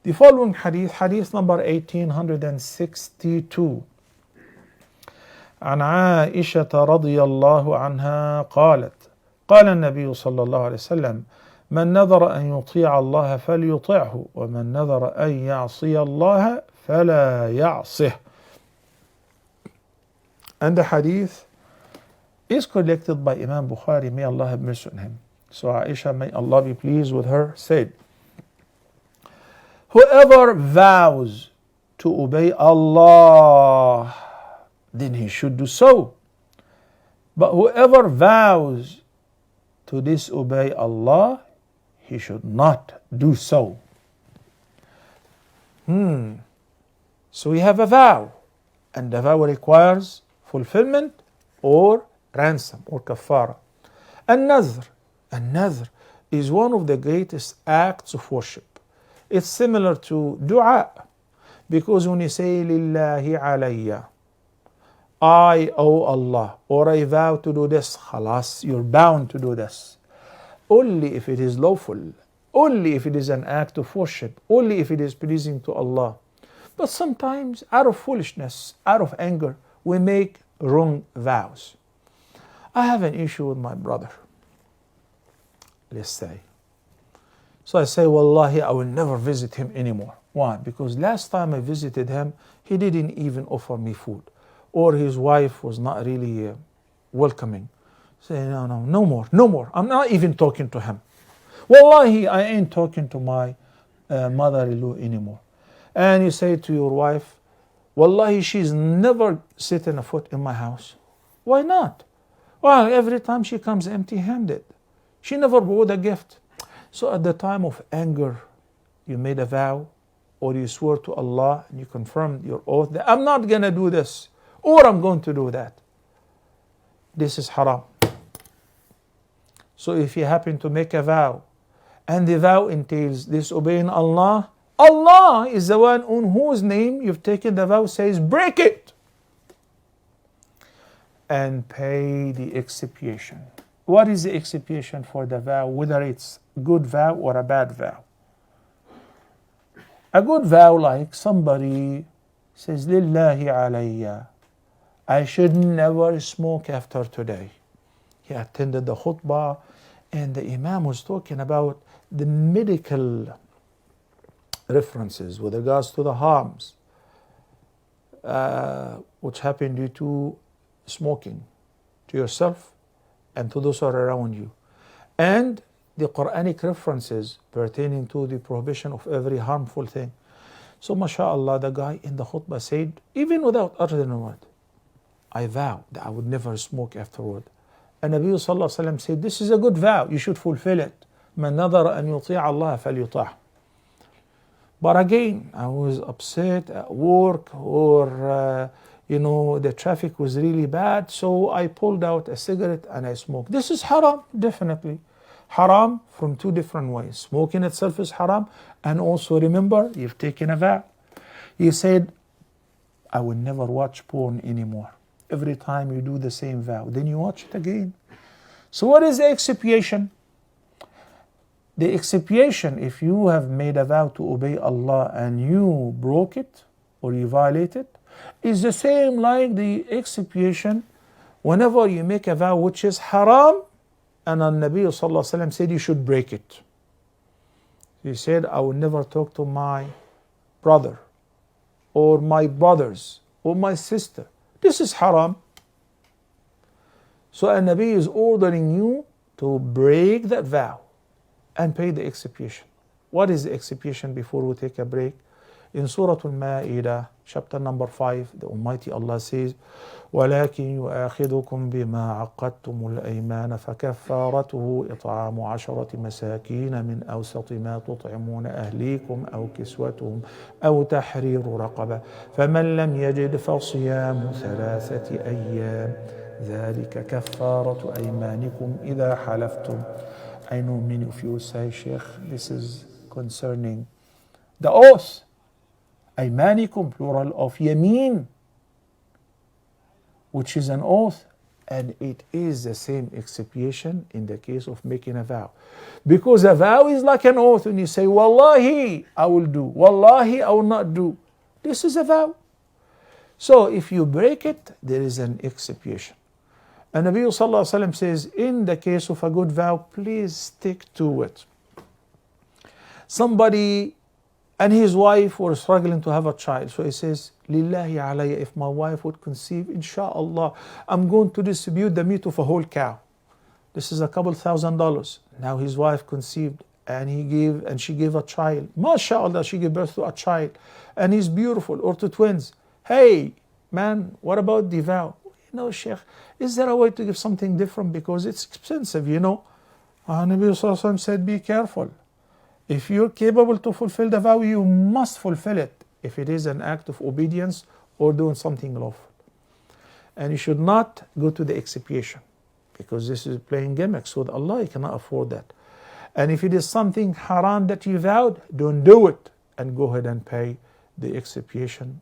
The following hadith, hadith number 1862. عن عائشة رضي الله عنها قالت قال النبي صلى الله عليه وسلم من نذر أن يطيع الله فليطعه ومن نذر أن يعصي الله فلا يعصه. And the hadith is collected by Imam Bukhari, may Allah have mercy on him. So Aisha, may Allah be pleased with her, said, whoever vows to obey Allah, then he should do so. But whoever vows to disobey Allah, he should not do so. So we have a vow, and the vow requires fulfillment or ransom or kafara. An-nadhr is one of the greatest acts of worship. It's similar to dua, because when you say lillahi alayya, I owe Allah, or I vow to do this, khalas, you're bound to do this. Only if it is lawful, only if it is an act of worship, only if it is pleasing to Allah. But sometimes, out of foolishness, out of anger, we make wrong vows. I have an issue with my brother, let's say. So I say, Wallahi, I will never visit him anymore. Why? Because last time I visited him, he didn't even offer me food. Or his wife was not really welcoming. Say, no more. I'm not even talking to him. Wallahi, I ain't talking to my mother-in-law anymore. And you say to your wife, Wallahi, she's never setting a foot in my house. Why not? Well, every time she comes empty-handed. She never brought a gift. So at the time of anger, you made a vow, or you swore to Allah, and you confirmed your oath that I'm not going to do this, or I'm going to do that. This is haram. So if you happen to make a vow, and the vow entails disobeying Allah, Allah is the one on whose name you've taken the vow, says break it and pay the expiation. What is the expiation for the vow, whether it's good vow or a bad vow? A good vow, like somebody says, Lillahi alayya, I should never smoke after today. He attended the khutbah, and the Imam was talking about the medical references with regards to the harms which happen due to smoking, to yourself and to those who are around you, and the Quranic references pertaining to the prohibition of every harmful thing. So mashallah, the guy in the khutbah said, even without uttering a word, I vow that I would never smoke afterward. And Nabi sallallahu alaihi wasallam said, this is a good vow, you should fulfill it. Man nadara an yuti' Allah falyutah. But again, I was upset at work, or the traffic was really bad, so I pulled out a cigarette and I smoked. This is haram, definitely. Haram from two different ways. Smoking itself is haram, and also remember, you've taken a vow. You said, I will never watch porn anymore. Every time you do the same vow, then you watch it again. So what is the expiation? The expiation, if you have made a vow to obey Allah and you broke it or you violate it, is the same like the expiation whenever you make a vow which is haram, and Nabi sallallahu alaihi wasallam said you should break it. He said, I will never talk to my brother or my brothers or my sister. This is haram. So Nabi is ordering you to break that vow and pay the expiation. What is the expiation before we take a break? In Surah Al-Ma'idah, chapter number 5, the Almighty Allah says, وَلَكِنْ يُؤَاخِذُكُمْ بِمَا عَقَّدْتُمُ الْأَيْمَانَ فَكَفَّارَتُهُ إِطْعَامُ عَشَرَةِ مَسَاكِينَ مِنْ أَوْسَطِ مَا تُطْعِمُونَ أَهْلِيكُمْ أَوْ كِسْوَتُهُمْ أَوْ تَحْرِيرُ رَقَبَةٍ فَمَنْ لَمْ يَجِدْ فَصِيَامُ ثَلَاثَةِ أَيَّامٍ ذَلِكَ كَفَّارَةُ أَيْمَانِكُمْ إِذَا حَلَفْتُمْ. I know many of you say, Sheikh, this is concerning the oath. Aymanikum, plural of yameen, which is an oath. And it is the same expiation in the case of making a vow. Because a vow is like an oath when you say, Wallahi, I will do. Wallahi, I will not do. This is a vow. So if you break it, there is an expiation. And Nabi Sallallahu Alaihi Wasallam says, in the case of a good vow, please stick to it. Somebody and his wife were struggling to have a child. So he says, Lillahi alayya, if my wife would conceive, inshallah, I'm going to distribute the meat of a whole cow. This is a couple $1,000s. Now his wife conceived and she gave a child. MashaAllah, she gave birth to a child. And he's beautiful, or to twins. Hey, man, what about the vow? Sheikh, is there a way to give something different? Because it's expensive, Nabi Sallallahu Alaihi Wasallam said, be careful. If you're capable to fulfill the vow, you must fulfill it if it is an act of obedience or doing something lawful. And you should not go to the expiation, because this is playing gimmicks with Allah. You cannot afford that. And if it is something haram that you vowed, don't do it, and go ahead and pay the expiation